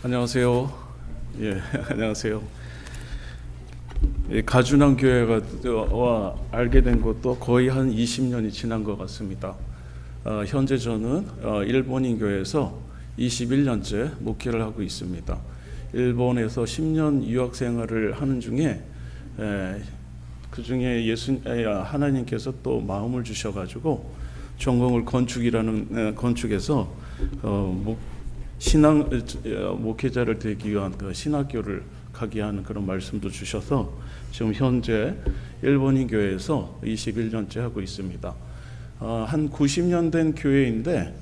안녕하세요. 예, 안녕하세요. 가준왕 교회가 알게 된 것도 거의 한 20년이 지난 것 같습니다. 현재 저는 일본인 교회에서 21년째 목회를 하고 있습니다. 일본에서 10년 유학 생활을 하는 중에 그 중에 하나님께서 또 마음을 주셔가지고 전공을 건축에서 신앙 목회자를 되기 위한 그 신학교를 가게 하는 그런 말씀도 주셔서 지금 현재 일본인 교회에서 21년째 하고 있습니다. 한 90년 된 교회인데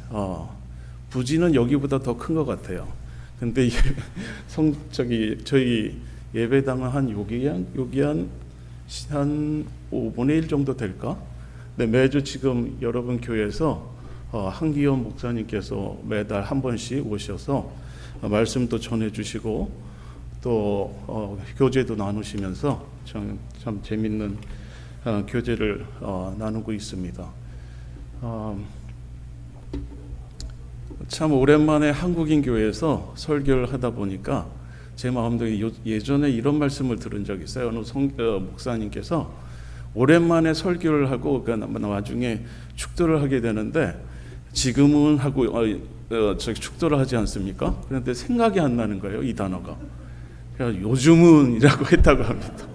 부지는 여기보다 더 큰 것 같아요. 근데 저희 예배당은 한 여기 한 5분의 1 정도 될까? 네, 매주 지금 여러분 교회에서 한기현 목사님께서 매달 한 번씩 오셔서 말씀도 전해주시고 또 교제도 나누시면서 참 재밌는 교제를 나누고 있습니다. 참 오랜만에 한국인 교회에서 설교를 하다 보니까 제 마음도 예전에 이런 말씀을 들은 적이 있어요. 어느 목사님께서 오랜만에 설교를 하고 나중에 축도를 하게 되는데 지금은 하고 축도를 하지 않습니까? 그런데 생각이 안 나는 거예요, 이 단어가. 그래서 요즘은이라고 했다고 합니다.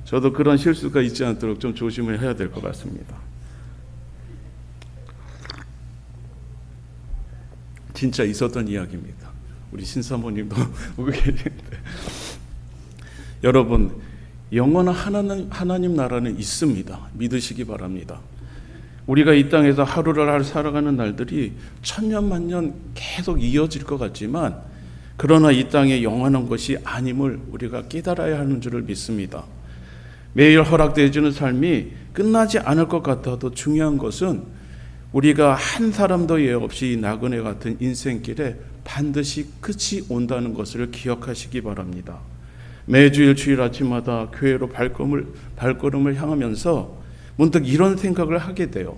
저도 그런 실수가 있지 않도록 좀 조심을 해야 될 것 같습니다. 진짜 있었던 이야기입니다. 우리 신사모님도 보고 계시는데 여러분, 영원한 하나님 나라는 있습니다. 믿으시기 바랍니다. 우리가 이 땅에서 하루를 살아가는 날들이 천년 만년 계속 이어질 것 같지만 그러나 이 땅에 영원한 것이 아님을 우리가 깨달아야 하는 줄을 믿습니다. 매일 허락되어지는 삶이 끝나지 않을 것 같아도 중요한 것은 우리가 한 사람도 예 없이 나그네 같은 인생길에 반드시 끝이 온다는 것을 기억하시기 바랍니다. 매주일 주일 아침마다 교회로 발걸음을 향하면서 문득 이런 생각을 하게 돼요.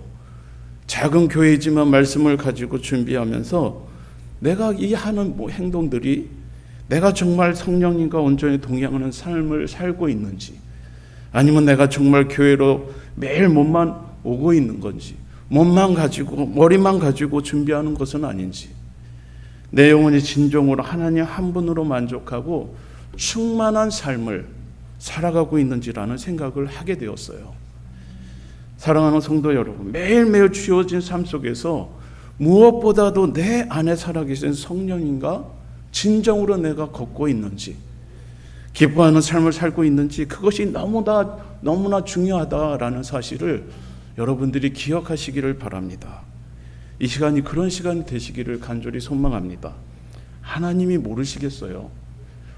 작은 교회이지만 말씀을 가지고 준비하면서 내가 이 하는 행동들이 내가 정말 성령님과 온전히 동행하는 삶을 살고 있는지, 아니면 내가 정말 교회로 매일 몸만 오고 있는 건지, 몸만 가지고 머리만 가지고 준비하는 것은 아닌지, 내 영혼이 진정으로 하나님 한 분으로 만족하고 충만한 삶을 살아가고 있는지라는 생각을 하게 되었어요. 사랑하는 성도 여러분, 매일매일 주어진 삶 속에서 무엇보다도 내 안에 살아계신 성령님과 진정으로 내가 걷고 있는지, 기뻐하는 삶을 살고 있는지, 그것이 너무나 중요하다라는 사실을 여러분들이 기억하시기를 바랍니다. 이 시간이 그런 시간이 되시기를 간절히 소망합니다. 하나님이 모르시겠어요?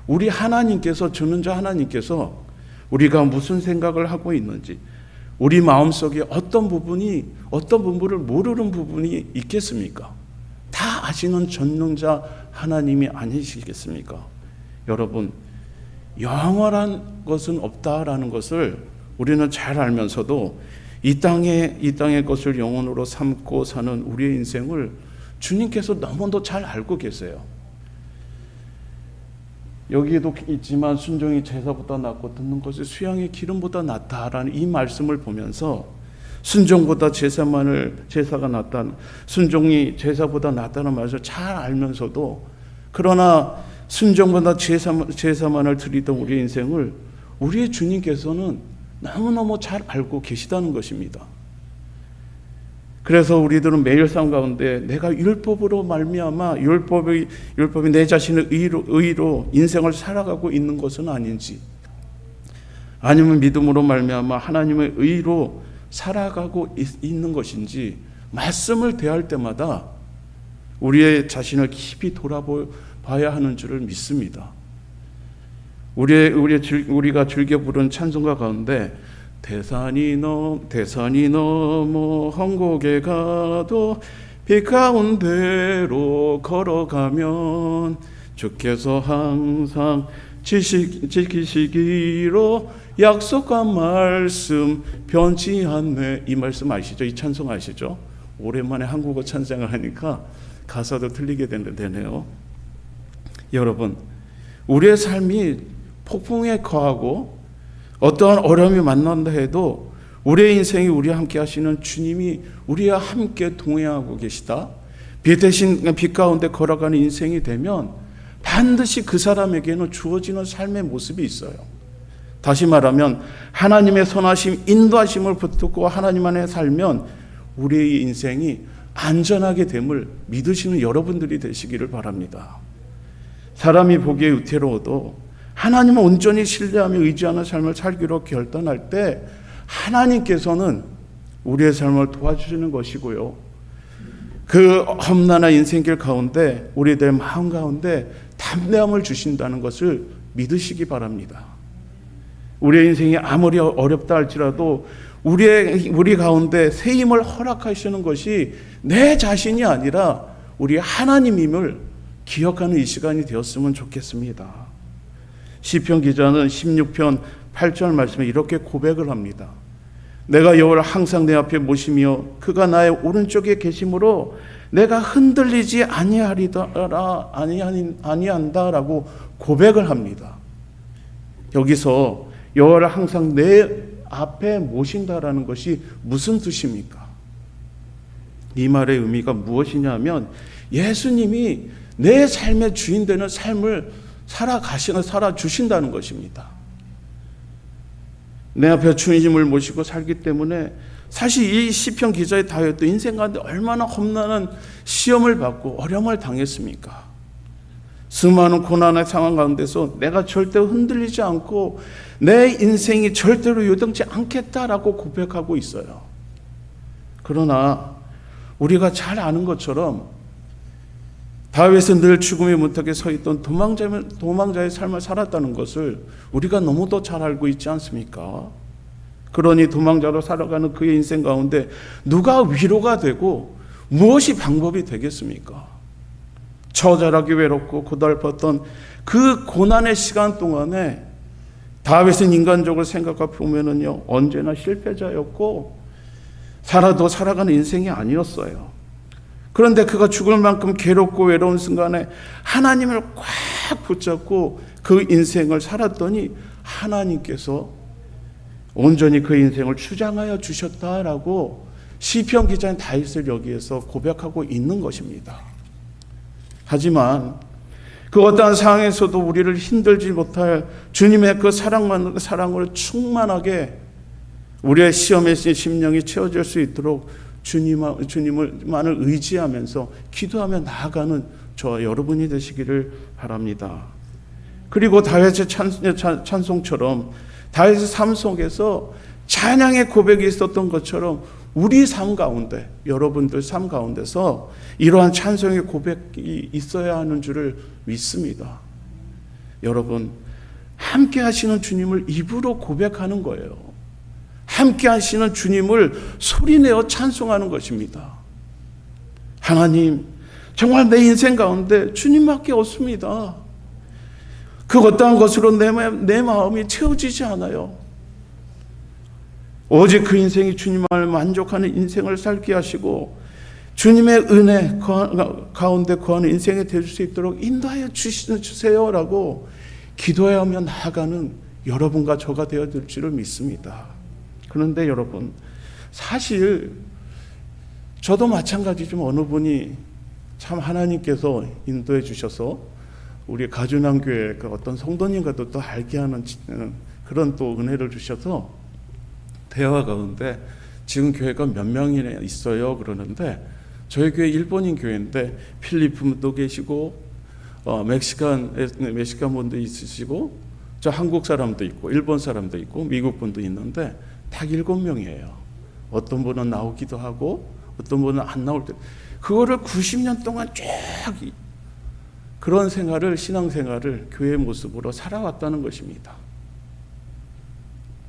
우리 하나님께서, 주는 하나님께서 우리가 무슨 생각을 하고 있는지, 우리 마음속에 어떤 부분을 모르는 부분이 있겠습니까? 다 아시는 전능자 하나님이 아니시겠습니까? 여러분, 영원한 것은 없다라는 것을 우리는 잘 알면서도 이 땅의 것을 영혼으로 삼고 사는 우리의 인생을 주님께서 너무도 잘 알고 계세요. 여기에도 있지만 순종이 제사보다 낫고 듣는 것이 수양의 기름보다 낫다라는 이 말씀을 보면서 순종보다 제사가 낫다, 순종이 제사보다 낫다는 말을 잘 알면서도 그러나 순종보다 제사만을 드리던 우리의 인생을 우리의 주님께서는 너무너무 잘 알고 계시다는 것입니다. 그래서 우리들은 매일 삶 가운데 내가 율법으로 말미암아 율법이 내 자신의 의로 인생을 살아가고 있는 것은 아닌지, 아니면 믿음으로 말미암아 하나님의 의로 살아가고 있는 것인지 말씀을 대할 때마다 우리의 자신을 깊이 돌아봐야 하는 줄을 믿습니다. 우리가 즐겨 부른 찬송가 가운데 대산이 넘어 헝곡에 가도 빛 가운데로 걸어가면 주께서 항상 지키시기로 약속한 말씀 변치 않네. 이 말씀 아시죠? 이 찬송 아시죠? 오랜만에 한국어 찬송을 하니까 가사도 틀리게 되네요. 여러분, 우리의 삶이 폭풍에 거하고 어떠한 어려움이 만난다 해도 우리의 인생이 우리와 함께 하시는 주님이 우리와 함께 동행하고 계시다. 빛 대신 빛 가운데 걸어가는 인생이 되면 반드시 그 사람에게는 주어지는 삶의 모습이 있어요. 다시 말하면 하나님의 선하심, 인도하심을 붙들고 하나님 안에 살면 우리의 인생이 안전하게 됨을 믿으시는 여러분들이 되시기를 바랍니다. 사람이 보기에 위태로워도 하나님을 온전히 신뢰하며 의지하는 삶을 살기로 결단할 때 하나님께서는 우리의 삶을 도와주시는 것이고요. 그 험난한 인생길 가운데 우리들 마음 가운데 담대함을 주신다는 것을 믿으시기 바랍니다. 우리의 인생이 아무리 어렵다 할지라도 우리 가운데 새 힘을 허락하시는 것이 내 자신이 아니라 우리 하나님임을 기억하는 이 시간이 되었으면 좋겠습니다. 시편 기자는 16편 8절 말씀에 이렇게 고백을 합니다. 내가 여호와를 항상 내 앞에 모시며 그가 나의 오른쪽에 계심으로 내가 흔들리지 아니한다라고 고백을 합니다. 여기서 여호와를 항상 내 앞에 모신다라는 것이 무슨 뜻입니까? 이 말의 의미가 무엇이냐면 예수님이 내 삶의 주인 되는 삶을 살아주신다는 것입니다. 내 앞에 주님을 모시고 살기 때문에 사실 이 시편 기자의 다윗도 인생 가운데 얼마나 험난한 시험을 받고 어려움을 당했습니까? 수많은 고난의 상황 가운데서 내가 절대로 흔들리지 않고 내 인생이 절대로 요동치 않겠다라고 고백하고 있어요. 그러나 우리가 잘 아는 것처럼 다윗은 늘 죽음의 문턱에 서 있던 도망자의 삶을 살았다는 것을 우리가 너무도 잘 알고 있지 않습니까? 그러니 도망자로 살아가는 그의 인생 가운데 누가 위로가 되고 무엇이 방법이 되겠습니까? 처절하게 외롭고 고달팠던 그 고난의 시간 동안에 다윗은 인간적으로 생각해 보면은요, 언제나 실패자였고 살아도 살아가는 인생이 아니었어요. 그런데 그가 죽을 만큼 괴롭고 외로운 순간에 하나님을 꽉 붙잡고 그 인생을 살았더니 하나님께서 온전히 그 인생을 주장하여 주셨다라고 시편 기자인 다윗을 여기에서 고백하고 있는 것입니다. 하지만 그 어떠한 상황에서도 우리를 힘들지 못할 주님의 그 사랑으로 충만하게 우리의 시험의 심령이 채워질 수 있도록 주님만을 의지하면서 기도하며 나아가는 저와 여러분이 되시기를 바랍니다. 그리고 다윗의 찬송처럼 다윗의 삶 속에서 찬양의 고백이 있었던 것처럼 우리 삶 가운데, 여러분들 삶 가운데서 이러한 찬송의 고백이 있어야 하는 줄을 믿습니다. 여러분, 함께 하시는 주님을 입으로 고백하는 거예요. 함께 하시는 주님을 소리내어 찬송하는 것입니다. 하나님, 정말 내 인생 가운데 주님밖에 없습니다. 그 어떠한 것으로 내 마음이 채워지지 않아요. 오직 그 인생이 주님을 만족하는 인생을 살게 하시고 주님의 은혜 가운데 거하는 인생이 될 수 있도록 인도하여 주세요라고 기도하며 나아가는 여러분과 저가 되어질 줄을 믿습니다. 그런데 여러분, 사실 저도 마찬가지지만 어느 분이 참 하나님께서 인도해 주셔서 우리 가주남교회 그 어떤 성도님과도 또 알게 하는 그런 또 은혜를 주셔서 대화 가운데 지금 교회가 몇 명이나 있어요 그러는데 저희 교회 일본인 교회인데 필리핀 분도 계시고 멕시칸 분도 있으시고 저 한국 사람도 있고 일본 사람도 있고 미국 분도 있는데 딱 7명이에요. 어떤 분은 나오기도 하고 어떤 분은 안 나올 때 그거를 90년 동안 쭉 그런 신앙생활을 교회의 모습으로 살아왔다는 것입니다.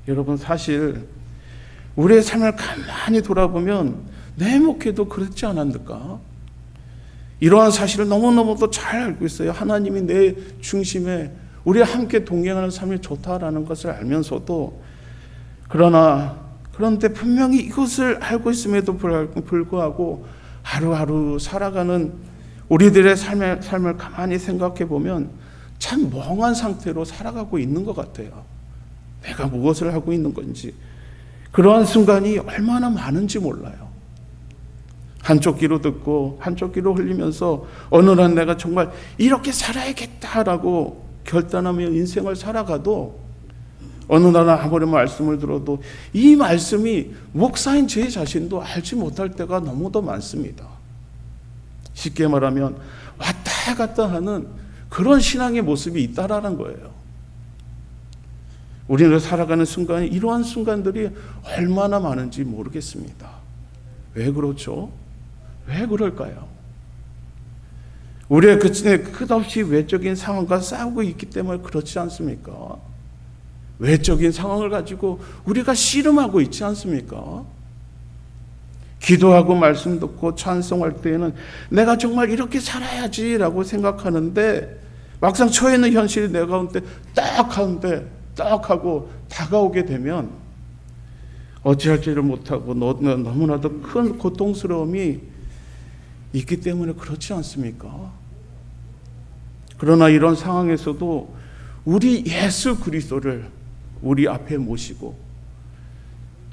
여러분, 사실 우리의 삶을 가만히 돌아보면 내 목회도 그렇지 않았을까? 이러한 사실을 너무너무도 잘 알고 있어요. 하나님이 내 중심에 우리와 함께 동행하는 삶이 좋다라는 것을 알면서도 그런데 분명히 이것을 알고 있음에도 불구하고 하루하루 살아가는 우리들의 삶을 가만히 생각해 보면 참 멍한 상태로 살아가고 있는 것 같아요. 내가 무엇을 하고 있는 건지. 그러한 순간이 얼마나 많은지 몰라요. 한쪽 귀로 듣고 한쪽 귀로 흘리면서 어느 날 내가 정말 이렇게 살아야겠다라고 결단하며 인생을 살아가도 어느 날은 아무리 말씀을 들어도 이 말씀이 목사인 제 자신도 알지 못할 때가 너무도 많습니다. 쉽게 말하면 왔다 갔다 하는 그런 신앙의 모습이 있다라는 거예요. 우리는 살아가는 순간에 이러한 순간들이 얼마나 많은지 모르겠습니다. 왜 그렇죠? 왜 그럴까요? 우리의 끝없이 외적인 상황과 싸우고 있기 때문에 그렇지 않습니까? 외적인 상황을 가지고 우리가 씨름하고 있지 않습니까? 기도하고 말씀 듣고 찬송할 때에는 내가 정말 이렇게 살아야지라고 생각하는데 막상 처해 있는 현실이 내 가운데 딱 하고 다가오게 되면 어찌할지를 못하고 너무나도 큰 고통스러움이 있기 때문에 그렇지 않습니까? 그러나 이런 상황에서도 우리 예수 그리스도를 우리 앞에 모시고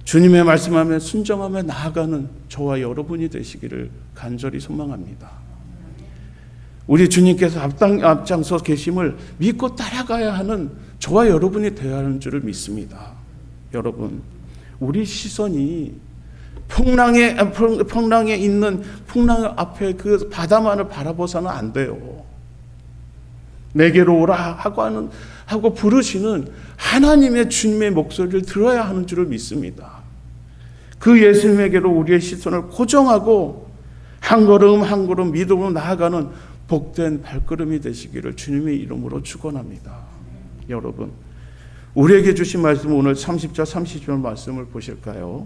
주님의 말씀하며 순종하며 나아가는 저와 여러분이 되시기를 간절히 소망합니다. 우리 주님께서 앞장서 계심을 믿고 따라가야 하는 저와 여러분이 되어야 하는 줄을 믿습니다. 여러분, 우리 시선이 풍랑에 있는 풍랑 앞에 그 바다만을 바라보서는 안 돼요. 내게로 오라 하고 부르시는 하나님의 주님의 목소리를 들어야 하는 줄을 믿습니다. 그 예수님에게로 우리의 시선을 고정하고 한 걸음 한 걸음 믿음으로 나아가는 복된 발걸음이 되시기를 주님의 이름으로 축원합니다. 여러분, 우리에게 주신 말씀 오늘 30절 30절 말씀을 보실까요?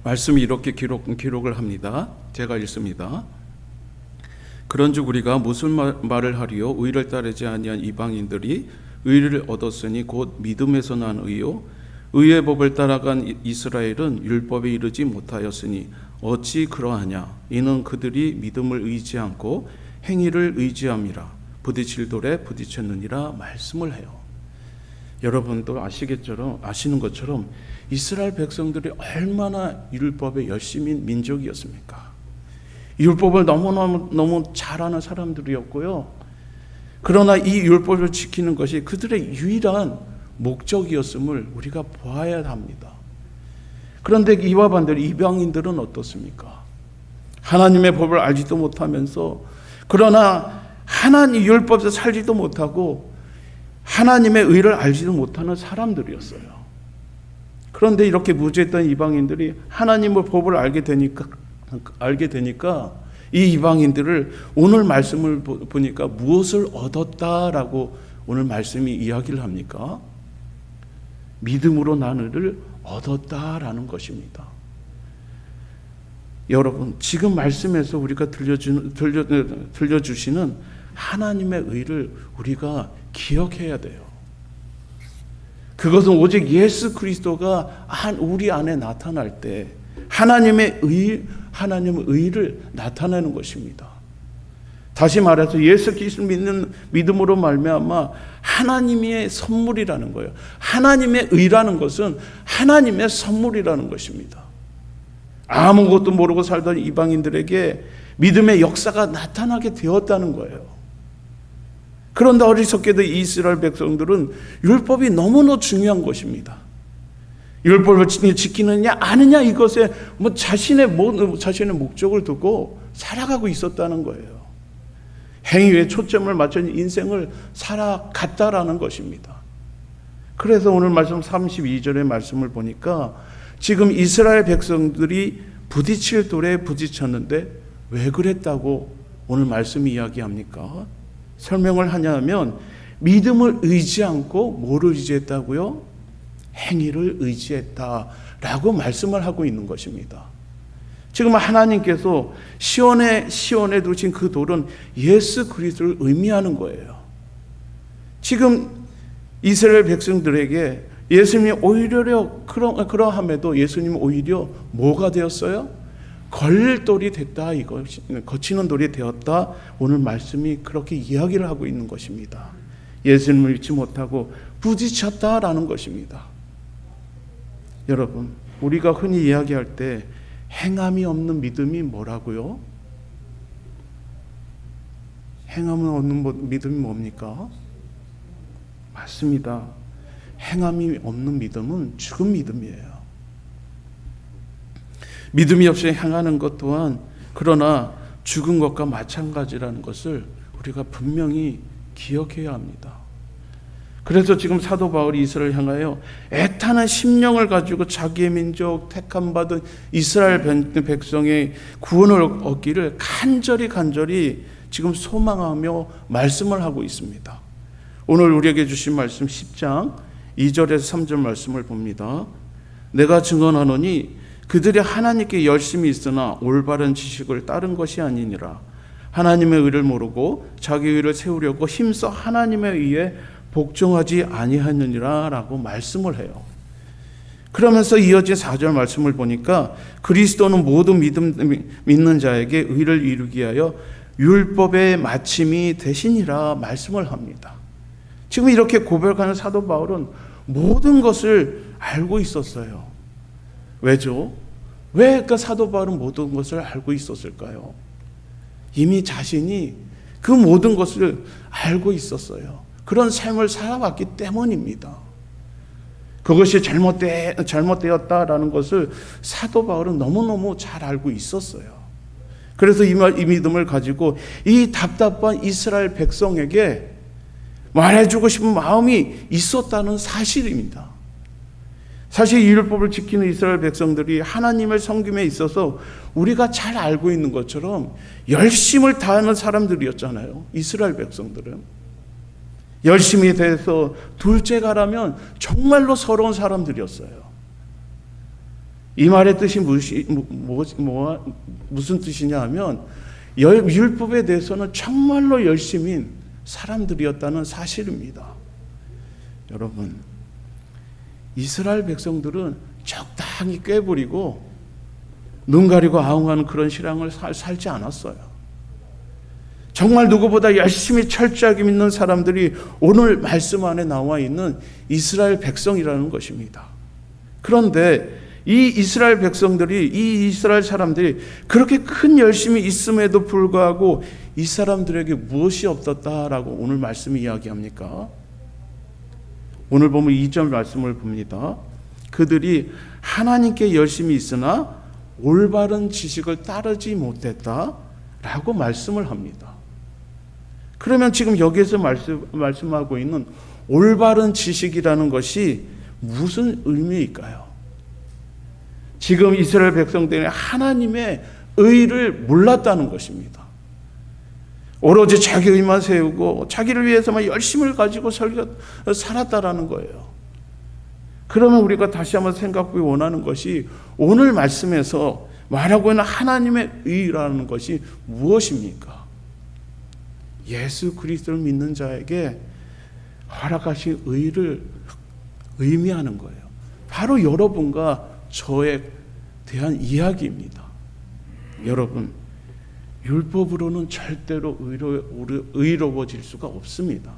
말씀이 이렇게 기록을 합니다. 제가 읽습니다. 그런즉 우리가 무슨 말을 하리요? 의를 따르지 아니한 이방인들이 의를 얻었으니 곧 믿음에서 난 의요. 의의 법을 따라간 이스라엘은 율법에 이르지 못하였으니 어찌 그러하냐? 이는 그들이 믿음을 의지 않고 행위를 의지함이라. 부딪힐 돌에 부딪혔느니라 말씀을 해요. 여러분도 아시는 것처럼 이스라엘 백성들이 얼마나 율법에 열심인 민족이었습니까? 율법을 너무 잘하는 사람들이었고요. 그러나 이 율법을 지키는 것이 그들의 유일한 목적이었음을 우리가 보아야 합니다. 그런데 이와 반대로 이방인들은 어떻습니까? 하나님의 법을 알지도 못하면서 그러나 하나님 율법에서 살지도 못하고 하나님의 의를 알지도 못하는 사람들이었어요. 그런데 이렇게 무죄했던 이방인들이 하나님의 법을 알게 되니까 이 이방인들을 오늘 말씀을 보니까 무엇을 얻었다라고 오늘 말씀이 이야기를 합니까? 믿음으로 나누를 얻었다라는 것입니다. 여러분, 지금 말씀에서 우리가 들려주시는 하나님의 의를 우리가 기억해야 돼요. 그것은 오직 예수 그리스도가 우리 안에 나타날 때 하나님의 의를 나타내는 것입니다. 다시 말해서 예수 그리스도를 믿는 믿음으로 말미암아 하나님의 선물이라는 거예요. 하나님의 의라는 것은 하나님의 선물이라는 것입니다. 아무것도 모르고 살던 이방인들에게 믿음의 역사가 나타나게 되었다는 거예요. 그런데 어리석게도 이스라엘 백성들은 율법이 너무나 중요한 것입니다. 율법을 지키느냐 아느냐 이것에 자신의 목적을 두고 살아가고 있었다는 거예요. 행위에 초점을 맞춘 인생을 살아갔다라는 것입니다. 그래서 오늘 말씀 32절의 말씀을 보니까 지금 이스라엘 백성들이 부딪힐 돌에 부딪혔는데 왜 그랬다고 오늘 말씀이 이야기합니까? 설명을 하냐면 믿음을 의지 않고 뭐를 의지했다고요? 행위를 의지했다라고 말씀을 하고 있는 것입니다. 지금 하나님께서 시온에 두신 그 돌은 예수 그리스도를 의미하는 거예요. 지금 이스라엘 백성들에게 예수님이 오히려 그러함에도 예수님은 오히려 뭐가 되었어요? 걸돌이 됐다, 이거 거치는 돌이 되었다. 오늘 말씀이 그렇게 이야기를 하고 있는 것입니다. 예수님을 믿지 못하고 부딪혔다라는 것입니다. 여러분, 우리가 흔히 이야기할 때 행함이 없는 믿음이 뭐라고요? 행함은 없는 믿음이 뭡니까? 맞습니다. 행함이 없는 믿음은 죽은 믿음이에요. 믿음이 없이 행하는 것 또한 그러나 죽은 것과 마찬가지라는 것을 우리가 분명히 기억해야 합니다. 그래서 지금 사도 바울이 이스라엘을 향하여 애타는 심령을 가지고 자기의 민족 택함 받은 이스라엘 백성의 구원을 얻기를 간절히 지금 소망하며 말씀을 하고 있습니다. 오늘 우리에게 주신 말씀 10장 2절에서 3절 말씀을 봅니다. 내가 증언하노니 그들이 하나님께 열심히 있으나 올바른 지식을 따른 것이 아니니라. 하나님의 의를 모르고 자기 의를 세우려고 힘써 하나님의 의에 복종하지 아니하느니라 라고 말씀을 해요. 그러면서 이어진 4절 말씀을 보니까 그리스도는 모든 믿는 자에게 의를 이루기 위하여 율법의 마침이 되시니라 말씀을 합니다. 지금 이렇게 고백하는 사도 바울은 모든 것을 알고 있었어요. 왜죠? 왜 그 사도 바울은 모든 것을 알고 있었을까요? 이미 자신이 그 모든 것을 알고 있었어요. 그런 삶을 살아왔기 때문입니다. 그것이 잘못되었다라는 것을 사도 바울은 너무너무 잘 알고 있었어요. 그래서 이 믿음을 가지고 이 답답한 이스라엘 백성에게 말해주고 싶은 마음이 있었다는 사실입니다. 사실 이 율법을 지키는 이스라엘 백성들이 하나님을 섬김에 있어서 우리가 잘 알고 있는 것처럼 열심을 다하는 사람들이었잖아요. 이스라엘 백성들은 열심히 대해서 둘째가라면 정말로 서러운 사람들이었어요. 이 말의 뜻이 무슨 뜻이냐 하면 율법에 대해서는 정말로 열심인 사람들이었다는 사실입니다. 여러분, 이스라엘 백성들은 적당히 꾀부리고 눈 가리고 아웅하는 그런 신앙을 살지 않았어요. 정말 누구보다 열심히 철저하게 믿는 사람들이 오늘 말씀 안에 나와 있는 이스라엘 백성이라는 것입니다. 그런데 이 이스라엘 백성들이, 이 이스라엘 사람들이 그렇게 큰 열심이 있음에도 불구하고 이 사람들에게 무엇이 없었다라고 오늘 말씀이 이야기합니까? 오늘 보면 2절 말씀을 봅니다. 그들이 하나님께 열심히 있으나 올바른 지식을 따르지 못했다라고 말씀을 합니다. 그러면 지금 여기에서 말씀하고 있는 올바른 지식이라는 것이 무슨 의미일까요? 지금 이스라엘 백성들이 하나님의 의를 몰랐다는 것입니다. 오로지 자기 의만 세우고 자기를 위해서만 열심을 가지고 살았다라는 거예요. 그러면 우리가 다시 한번 생각하기 원하는 것이 오늘 말씀에서 말하고 있는 하나님의 의라는 것이 무엇입니까? 예수 그리스도를 믿는 자에게 허락하신 의를 의미하는 거예요. 바로 여러분과 저에 대한 이야기입니다. 여러분, 율법으로는 절대로 의로워질 수가 없습니다.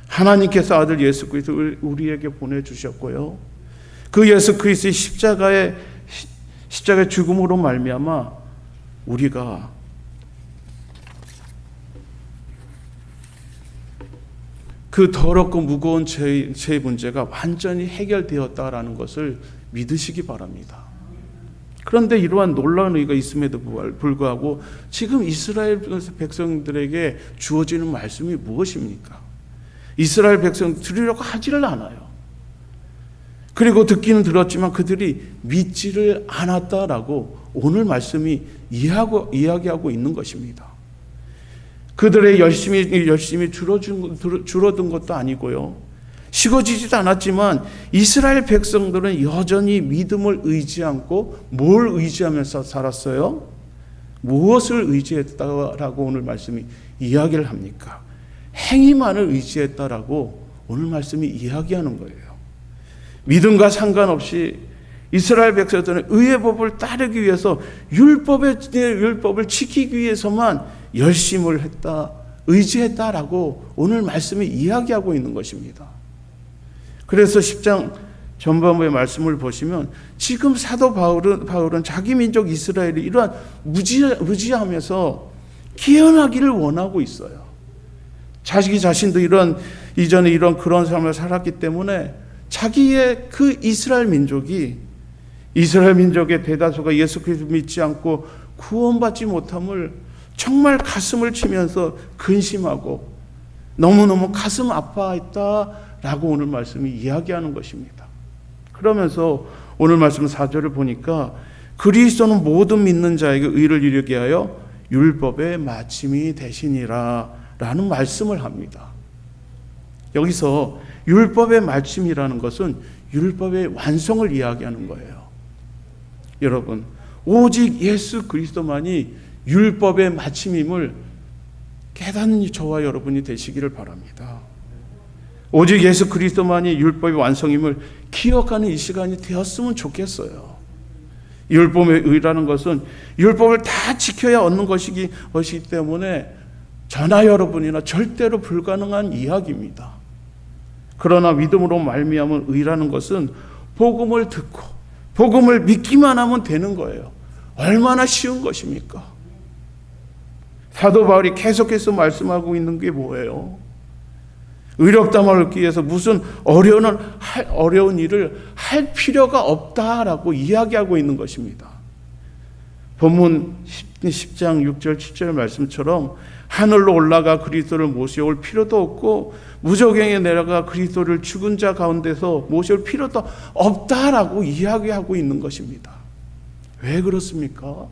하나님께서 아들 예수 그리스도를 우리에게 보내주셨고요. 그 예수 그리스도의 십자가의 죽음으로 말미암아 우리가 그 더럽고 무거운 죄의 문제가 완전히 해결되었다라는 것을 믿으시기 바랍니다. 그런데 이러한 놀라운 의가 있음에도 불구하고 지금 이스라엘 백성들에게 주어지는 말씀이 무엇입니까? 이스라엘 백성 들으려고 하지를 않아요. 그리고 듣기는 들었지만 그들이 믿지를 않았다라고 오늘 말씀이 이야기하고 있는 것입니다. 그들의 열심이 줄어든 것도 아니고요. 식어지지도 않았지만 이스라엘 백성들은 여전히 믿음을 의지 않고 뭘 의지하면서 살았어요? 무엇을 의지했다라고 오늘 말씀이 이야기를 합니까? 행위만을 의지했다라고 오늘 말씀이 이야기하는 거예요. 믿음과 상관없이 이스라엘 백성들은 의의 법을 따르기 위해서 율법을 지키기 위해서만 열심을 했다, 의지했다라고 오늘 말씀이 이야기하고 있는 것입니다. 그래서 10장 전반부의 말씀을 보시면 지금 사도 바울은 자기 민족 이스라엘이 이러한 무지하면서 깨어나기를 원하고 있어요. 자기 자신도 이전에 이런 그런 삶을 살았기 때문에 자기의 그 이스라엘 민족의 대다수가 예수 그리스도 믿지 않고 구원받지 못함을 정말 가슴을 치면서 근심하고 너무너무 가슴 아파했다라고 오늘 말씀이 이야기하는 것입니다. 그러면서 오늘 말씀 4절을 보니까 그리스도는 모든 믿는 자에게 의를 이루게 하여 율법의 마침이 되시니라 라는 말씀을 합니다. 여기서 율법의 마침이라는 것은 율법의 완성을 이야기하는 거예요. 여러분, 오직 예수 그리스도만이 율법의 마침임을 깨닫는 저와 여러분이 되시기를 바랍니다. 오직 예수 그리스도만이 율법의 완성임을 기억하는 이 시간이 되었으면 좋겠어요. 율법의 의라는 것은 율법을 다 지켜야 얻는 것이기 때문에 저나 여러분이나 절대로 불가능한 이야기입니다. 그러나 믿음으로 말미암은 의라는 것은 복음을 듣고 복음을 믿기만 하면 되는 거예요. 얼마나 쉬운 것입니까? 사도 바울이 계속해서 말씀하고 있는 게 뭐예요? 의롭다함을 얻기 위해서 무슨 어려운 일을 할 필요가 없다라고 이야기하고 있는 것입니다. 본문 10장 6절 7절 말씀처럼 하늘로 올라가 그리스도를 모셔올 필요도 없고 무저갱에 내려가 그리스도를 죽은 자 가운데서 모셔올 필요도 없다라고 이야기하고 있는 것입니다. 왜 그렇습니까?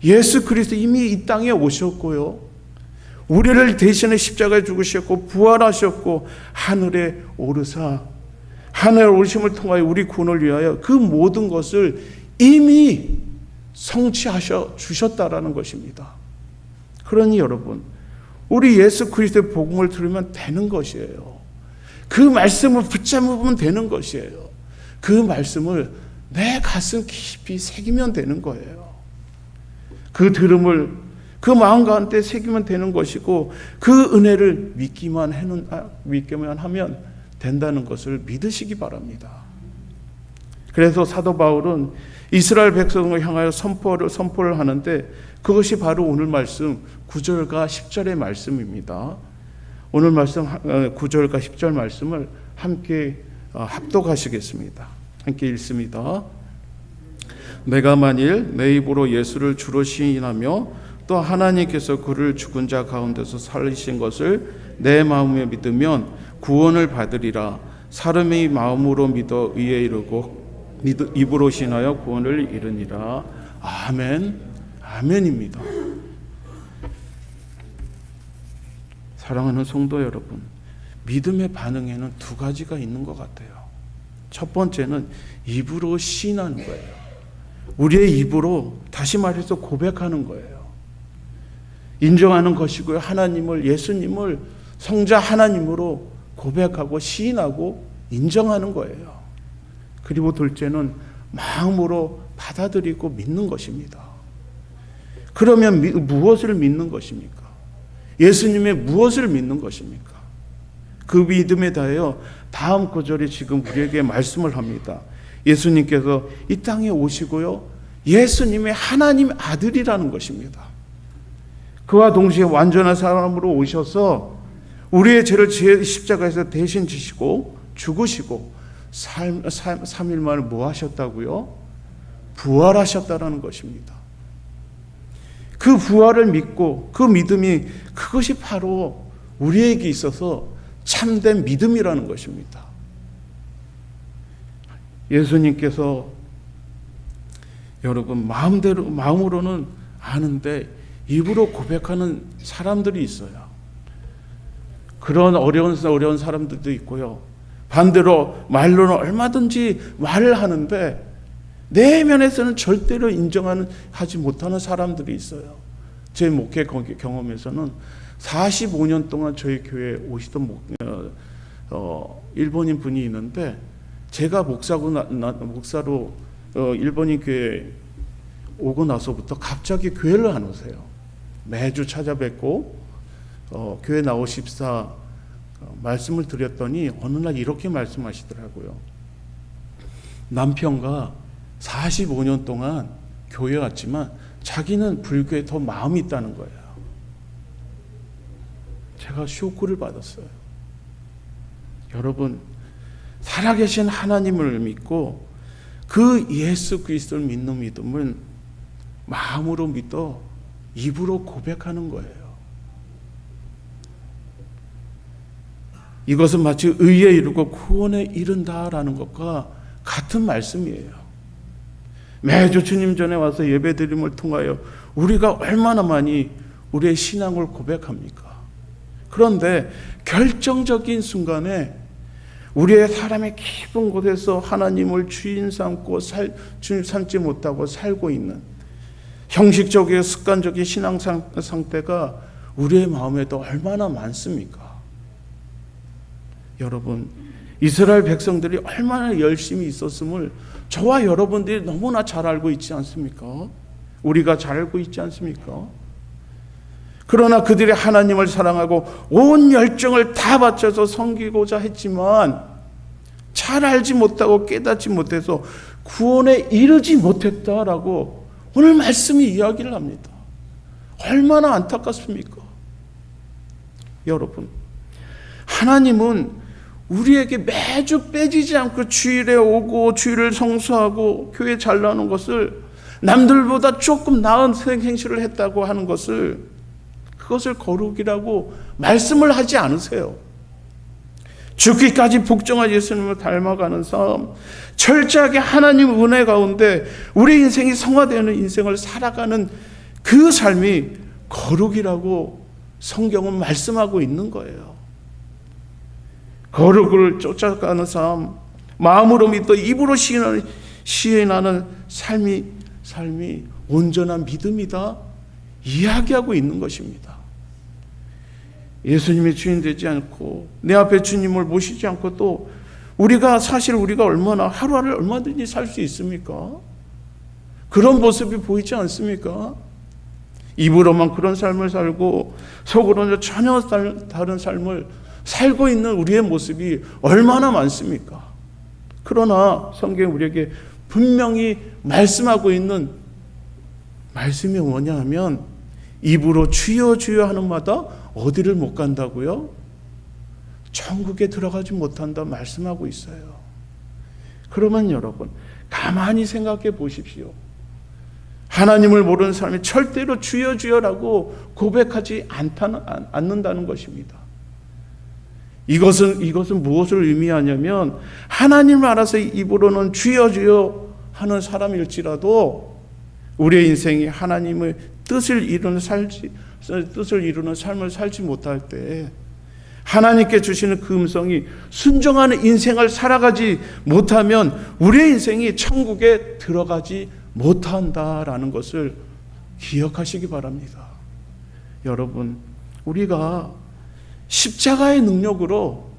예수 그리스도 이미 이 땅에 오셨고요, 우리를 대신해 십자가에 죽으셨고 부활하셨고 하늘에 오르사 하늘에 오르심을 통하여 우리 구원을 위하여 그 모든 것을 이미 성취하셔 주셨다라는 것입니다. 그러니 여러분, 우리 예수 그리스도의 복음을 들으면 되는 것이에요. 그 말씀을 붙잡으면 되는 것이에요. 그 말씀을 내 가슴 깊이 새기면 되는 거예요. 그 들음을 그 마음 가운데 새기면 되는 것이고 그 은혜를 믿기만 하면 된다는 것을 믿으시기 바랍니다. 그래서 사도 바울은 이스라엘 백성을 향하여 선포를 하는데 그것이 바로 오늘 말씀 9절과 10절의 말씀입니다. 오늘 말씀 9절과 10절 말씀을 함께 합독하시겠습니다. 함께 읽습니다. 내가 만일 내 입으로 예수를 주로 시인하며 또 하나님께서 그를 죽은 자 가운데서 살리신 것을 내 마음에 믿으면 구원을 받으리라. 사람이 마음으로 믿어 의에 이르고 입으로 신하여 구원을 이루니라. 아멘. 아멘입니다. 사랑하는 성도 여러분, 믿음의 반응에는 두 가지가 있는 것 같아요. 첫 번째는 입으로 시인하는 거예요. 우리의 입으로 다시 말해서 고백하는 거예요. 인정하는 것이고요. 하나님을, 예수님을 성자 하나님으로 고백하고 시인하고 인정하는 거예요. 그리고 둘째는 마음으로 받아들이고 믿는 것입니다. 그러면 무엇을 믿는 것입니까? 예수님의 무엇을 믿는 것입니까? 그 믿음에 대하여 다음 구절이 지금 우리에게 말씀을 합니다. 예수님께서 이 땅에 오시고요, 예수님의 하나님 아들이라는 것입니다. 그와 동시에 완전한 사람으로 오셔서 우리의 죄를 십자가에서 대신 지시고 죽으시고 3일 만에 뭐 하셨다고요? 부활하셨다라는 것입니다. 그 부활을 믿고 그 믿음이, 그것이 바로 우리에게 있어서 참된 믿음이라는 것입니다. 예수님께서 여러분 마음으로는 아는데 입으로 고백하는 사람들이 있어요. 그런 어려운 사람들도 있고요. 반대로 말로는 얼마든지 말을 하는데 내면에서는 절대로 하지 못하는 사람들이 있어요. 제 목회 경험에서는 45년 동안 저희 교회에 오시던 일본인 분이 있는데 제가 목사로 일본인 교회 오고 나서부터 갑자기 교회를 안 오세요. 매주 찾아뵙고 교회 나오십사 말씀을 드렸더니 어느 날 이렇게 말씀하시더라고요. 남편과 45년 동안 교회 왔지만 자기는 불교에 더 마음이 있다는 거예요. 제가 쇼크를 받았어요. 여러분, 살아계신 하나님을 믿고 그 예수 그리스도를 믿는 믿음은 마음으로 믿어 입으로 고백하는 거예요. 이것은 마치 의에 이르고 구원에 이른다라는 것과 같은 말씀이에요. 매주 주님 전에 와서 예배드림을 통하여 우리가 얼마나 많이 우리의 신앙을 고백합니까? 그런데 결정적인 순간에 우리의 사람의 깊은 곳에서 하나님을 주인 삼고 삼지 못하고 살고 있는 형식적이고 습관적인 신앙 상태가 우리의 마음에도 얼마나 많습니까? 여러분, 이스라엘 백성들이 얼마나 열심히 있었음을 저와 여러분들이 너무나 잘 알고 있지 않습니까? 우리가 잘 알고 있지 않습니까? 그러나 그들이 하나님을 사랑하고 온 열정을 다 바쳐서 섬기고자 했지만 잘 알지 못하고 깨닫지 못해서 구원에 이르지 못했다라고 오늘 말씀이 이야기를 합니다. 얼마나 안타깝습니까? 여러분, 하나님은 우리에게 매주 빼지지 않고 주일에 오고 주일을 성수하고 교회 잘 나오는 것을 남들보다 조금 나은 행실을 했다고 하는 것을 그것을 거룩이라고 말씀을 하지 않으세요. 죽기까지 복종한 예수님을 닮아가는 삶, 철저하게 하나님 은혜 가운데 우리 인생이 성화되는 인생을 살아가는 그 삶이 거룩이라고 성경은 말씀하고 있는 거예요. 거룩을 쫓아가는 삶, 마음으로 믿고 입으로 시인하는 삶이 온전한 믿음이다 이야기하고 있는 것입니다. 예수님이 주인 되지 않고 내 앞에 주님을 모시지 않고 또 우리가 얼마나 하루하루를 얼마든지 살 수 있습니까? 그런 모습이 보이지 않습니까? 입으로만 그런 삶을 살고 속으로는 전혀 다른 삶을 살고 있는 우리의 모습이 얼마나 많습니까? 그러나 성경이 우리에게 분명히 말씀하고 있는 말씀이 뭐냐 하면 입으로 주여 주여 하는 마다 어디를 못 간다고요? 천국에 들어가지 못한다 말씀하고 있어요. 그러면 여러분 가만히 생각해 보십시오. 하나님을 모르는 사람이 절대로 주여 주여라고 고백하지 않는다는 것입니다. 이것은 무엇을 의미하냐면 하나님을 알아서 입으로는 주여 주여 하는 사람일지라도 우리의 인생이 하나님의 뜻을 이루는 삶을 살지 못할 때 하나님께 주시는 그 음성이 순종하는 인생을 살아가지 못하면 우리의 인생이 천국에 들어가지 못한다라는 것을 기억하시기 바랍니다. 여러분, 우리가 십자가의 능력으로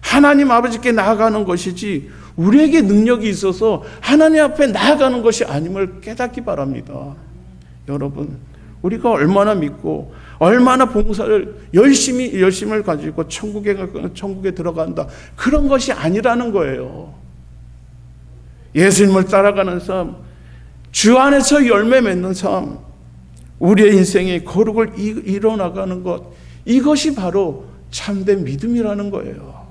하나님 아버지께 나아가는 것이지 우리에게 능력이 있어서 하나님 앞에 나아가는 것이 아님을 깨닫기 바랍니다. 여러분, 우리가 얼마나 믿고 얼마나 봉사를 열심을 가지고 천국에 들어간다 그런 것이 아니라는 거예요. 예수님을 따라가는 삶, 주 안에서 열매 맺는 삶, 우리의 인생의 거룩을 이뤄나가는 것, 이것이 바로 참된 믿음이라는 거예요.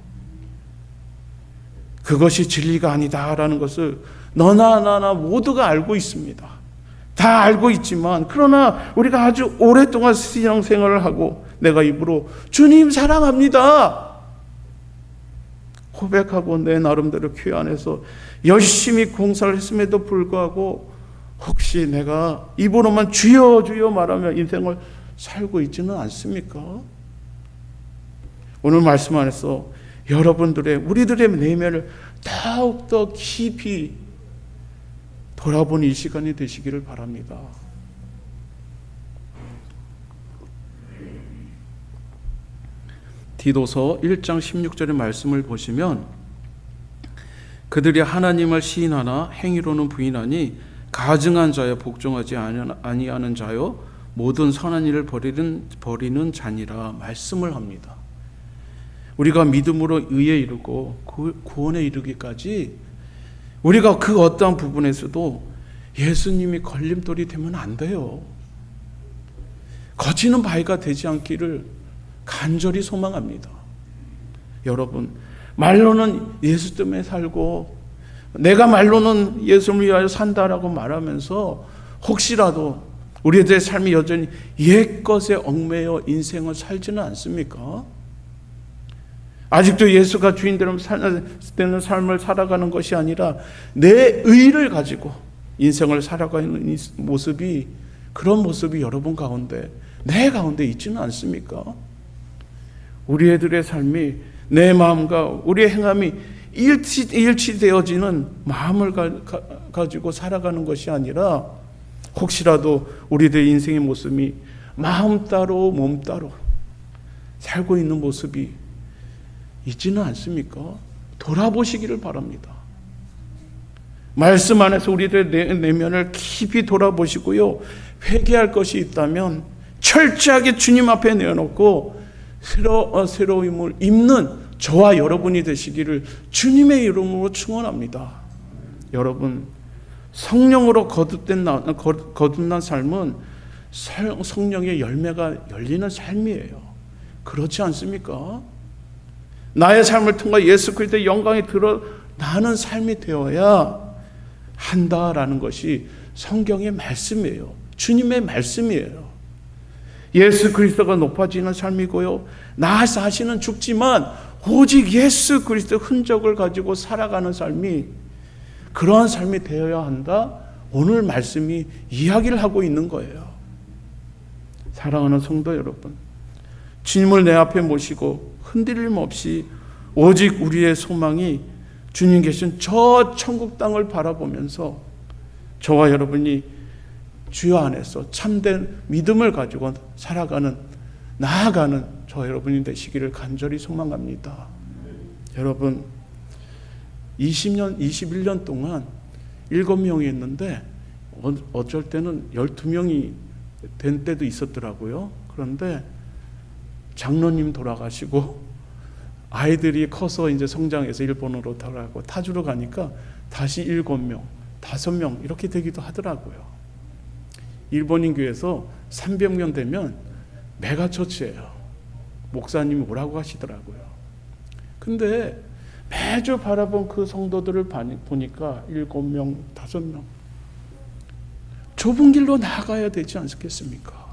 그것이 진리가 아니다라는 것을 너나 나나 모두가 알고 있습니다. 다 알고 있지만 그러나 우리가 아주 오랫동안 신앙생활을 하고 내가 입으로 주님 사랑합니다 고백하고 내 나름대로 교회 안에서 열심히 공사를 했음에도 불구하고 혹시 내가 입으로만 주여 주여 말하며 인생을 살고 있지는 않습니까? 오늘 말씀 안에서 우리들의 내면을 더욱더 깊이 돌아보는 이 시간이 되시기를 바랍니다. 디도서 1장 16절의 말씀을 보시면 그들이 하나님을 시인하나 행위로는 부인하니 가증한 자여 복종하지 아니하는 자여 모든 선한 일을 버리는 자니라 말씀을 합니다. 우리가 믿음으로 의에 이르고 구원에 이르기까지 우리가 그 어떠한 부분에서도 예수님이 걸림돌이 되면 안 돼요. 거치는 바위가 되지 않기를 간절히 소망합니다. 여러분, 말로는 예수 때문에 살고 내가 말로는 예수를 위하여 산다라고 말하면서 혹시라도 우리들의 삶이 여전히 옛것에 얽매여 인생을 살지는 않습니까? 아직도 예수가 주인되는 삶을 살아가는 것이 아니라 내 의를 가지고 인생을 살아가는 모습이, 그런 모습이 여러분 가운데, 내 가운데 있지는 않습니까? 우리 애들의 삶이 내 마음과 우리의 행함이 일치되어지는 마음을 가지고 살아가는 것이 아니라 혹시라도 우리들의 인생의 모습이 마음 따로 몸 따로 살고 있는 모습이 있지는 않습니까? 돌아보시기를 바랍니다. 말씀 안에서 우리들의 내면을 깊이 돌아보시고요, 회개할 것이 있다면 철저하게 주님 앞에 내어놓고 새로움을 입는 저와 여러분이 되시기를 주님의 이름으로 축원합니다. 여러분, 성령으로 거듭난 삶은 성령의 열매가 열리는 삶이에요. 그렇지 않습니까? 나의 삶을 통해 예수 그리스도의 영광이 드러나는 삶이 되어야 한다라는 것이 성경의 말씀이에요. 주님의 말씀이에요. 예수 그리스도가 높아지는 삶이고요, 나 자신은 죽지만 오직 예수 그리스도의 흔적을 가지고 살아가는 삶이, 그러한 삶이 되어야 한다. 오늘 말씀이 이야기를 하고 있는 거예요. 사랑하는 성도 여러분, 주님을 내 앞에 모시고 흔들림 없이 오직 우리의 소망이 주님 계신 저 천국 땅을 바라보면서 저와 여러분이 주여 안에서 참된 믿음을 가지고 살아가는, 나아가는 저 여러분이 되시기를 간절히 소망합니다. 여러분, 20년, 21년 동안 7명이 있는데 어쩔 때는 12명이 된 때도 있었더라고요. 그런데 장로님 돌아가시고 아이들이 커서 이제 성장해서 일본으로 돌아가고 타주로 가니까 다시 7명, 5명 이렇게 되기도 하더라고요. 일본인 교회에서 300명 되면 메가처치예요. 목사님이 오라고 하시더라고요. 근데 매주 바라본 그 성도들을 보니까 7명, 5명. 좁은 길로 나아가야 되지 않겠습니까?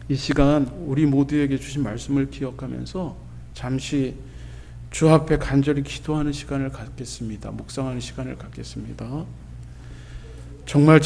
이 시간 우리 모두에게 주신 말씀을 기억하면서 잠시 주 앞에 간절히 기도하는 시간을 갖겠습니다. 묵상하는 시간을 갖겠습니다. 정말